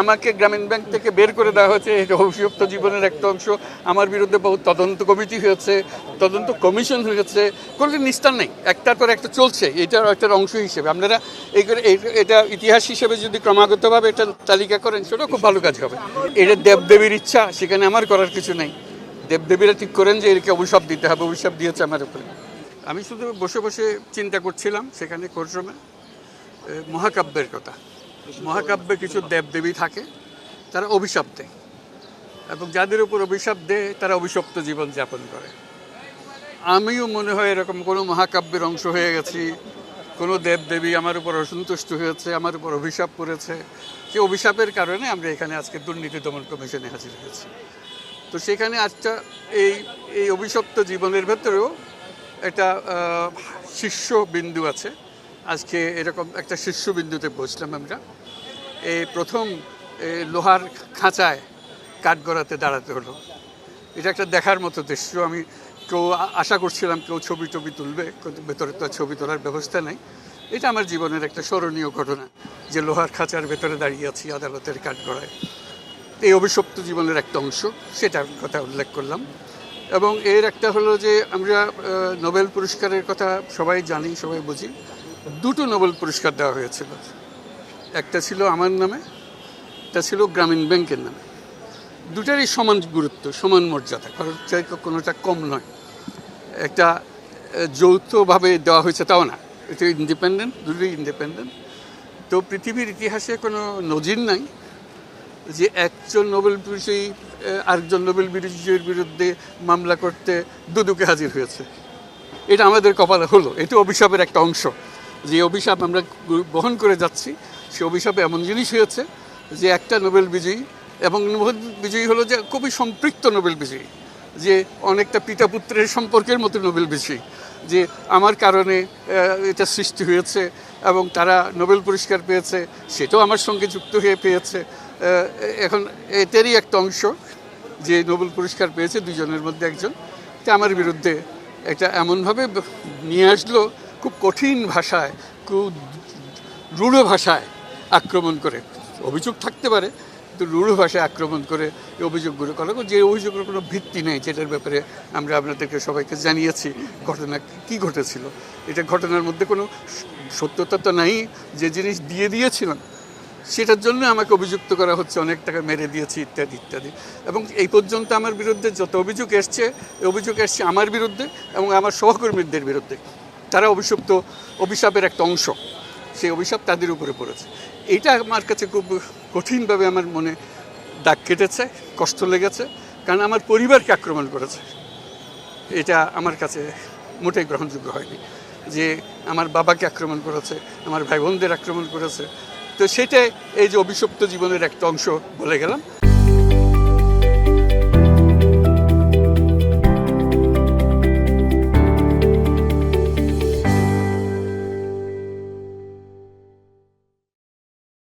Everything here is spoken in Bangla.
আমাকে গ্রামীণ ব্যাংক থেকে বের করে দেওয়া হয়েছে, এটা অভিশপ্ত জীবনের একটা অংশ। আমার বিরুদ্ধে বহু তদন্ত কমিটি হয়েছে, তদন্ত কমিশন হয়েছে, কোনো নিস্তার নেই, একটার পর একটা চলছে। এটার একটা অংশ হিসেবে আপনারা এটা ইতিহাস হিসেবে যদি ক্রমাগতভাবে এটা তালিকা করেন, সেটা খুব ভালো কাজ হবে। এটা দেবদেবীর ইচ্ছা, সেখানে আমার করার কিছু নেই। দেবদেবীরা ঠিক করেন যে একে অভিশাপ দিতে হবে, অভিশাপ দিয়েছে আমার উপরে। আমি শুধু বসে বসে চিন্তা করছিলাম সেখানে কোর্টরুমে মহাকাব্যের কথা। মহাকাব্যে কিছু দেবদেবী থাকে, তারা অভিশাপ দেয়, এবং যাদের উপর অভিশাপ দেয় তারা অভিশপ্ত জীবন যাপন করে। আমিও মনে হয় এরকম কোনো মহাকাব্যের অংশ হয়ে গেছি। কোনো দেবদেবী আমার উপর অসন্তুষ্ট হয়েছে, আমার উপর অভিশাপ করেছে। সেই অভিশাপের কারণে আমরা এখানে আজকে দুর্নীতি দমন কমিশনে হাজির হয়েছি। তো সেখানে আজটা এই অভিশপ্ত জীবনের ভেতরেও একটা শীর্ষবিন্দু আছে। আজকে এরকম একটা শীর্ষবিন্দুতে পৌঁছলাম আমরা। এই প্রথম লোহার খাঁচায় কাঠগড়াতে দাঁড়াতে হলো। এটা একটা দেখার মতো দৃশ্য। আমি আশা করছিলাম কেউ ছবি তুলবে, কিন্তু ভেতরে তো ছবি তোলার ব্যবস্থা নেই। এটা আমার জীবনের একটা স্মরণীয় ঘটনা, যে লোহার খাঁচার ভেতরে দাঁড়িয়ে আছি আদালতের কাঠগড়ায়। এই অভিশপ্ত জীবনের একটা অংশ, সেটার কথা উল্লেখ করলাম। এবং এর একটা হলো যে আমরা নোবেল পুরস্কারের কথা সবাই জানি, সবাই বুঝি। দুটো নোবেল পুরস্কার দেওয়া হয়েছিল, একটা ছিল আমার নামে, একটা ছিল গ্রামীণ ব্যাংকের নামে। দুটারই সমান গুরুত্ব, সমান মর্যাদা, কারণ কোনোটা কম নয়। একটা যৌথভাবে দেওয়া হয়েছে তাও না, এটা ইন্ডিপেন্ডেন্ট, দুটোই ইন্ডিপেন্ডেন্ট। তো পৃথিবীর ইতিহাসে কোনো নজির নাই যে একজন নোবেল বিজয়ী আরেকজন নোবেল বিজয়ীর বিরুদ্ধে মামলা করতে দুদকে হাজির হয়েছে। এটা আমাদের কপালে হলো। এটা অভিশাপের একটা অংশ। যে অভিশাপ আমরা বহন করে যাচ্ছি, সে অভিশাপে এমন জিনিস হয়েছে যে একটা নোবেল বিজয়ী, এবং নোবেল বিজয়ী হলো যে খুবই সম্পৃক্ত নোবেল বিজয়ী, যে অনেকটা পিতা পুত্রের সম্পর্কের মতো নোবেল বিজয়ী, যে আমার কারণে এটা সৃষ্টি হয়েছে এবং তারা নোবেল পুরস্কার পেয়েছে, সেটাও আমার সঙ্গে যুক্ত হয়ে পেয়েছে। এখন এটারই একটা অংশ যে নোবেল পুরস্কার পেয়েছে দুজনের মধ্যে একজন, তা আমার বিরুদ্ধে এটা এমনভাবে নিয়ে আসলো, খুব কঠিন ভাষায়, খুব রূঢ় ভাষায় আক্রমণ করে। অভিযোগ থাকতে পারে, কিন্তু রূঢ় ভাষায় আক্রমণ করে এই অভিযোগগুলো করা, যে অভিযোগের কোনো ভিত্তি নেই, যেটার ব্যাপারে আমরা আপনাদেরকে সবাইকে জানিয়েছি ঘটনা কী ঘটেছিল। এটা ঘটনার মধ্যে কোনো সত্যতা তো নাই, যে জিনিস দিয়েছিলাম সেটার জন্য আমাকে অভিযুক্ত করা হচ্ছে, অনেক টাকা মেরে দিয়েছি ইত্যাদি ইত্যাদি। এবং এই পর্যন্ত আমার বিরুদ্ধে যত অভিযোগ এসছে, এই অভিযোগ এসছে আমার বিরুদ্ধে এবং আমার সহকর্মীদের বিরুদ্ধে। তারা অভিশাপের একটা অংশ, সেই অভিশাপ তাদের উপরে পড়েছে। এইটা আমার কাছে খুব কঠিনভাবে আমার মনে দাগ কেটেছে, কষ্ট লেগেছে, কারণ আমার পরিবারকে আক্রমণ করেছে। এটা আমার কাছে মোটেই গ্রহণযোগ্য হয়নি, যে আমার বাবাকে আক্রমণ করেছে, আমার ভাই বোনদের আক্রমণ করেছে। তো সেটাই এই যে অভিশপ্ত জীবনের একটা অংশ বলে গেলাম।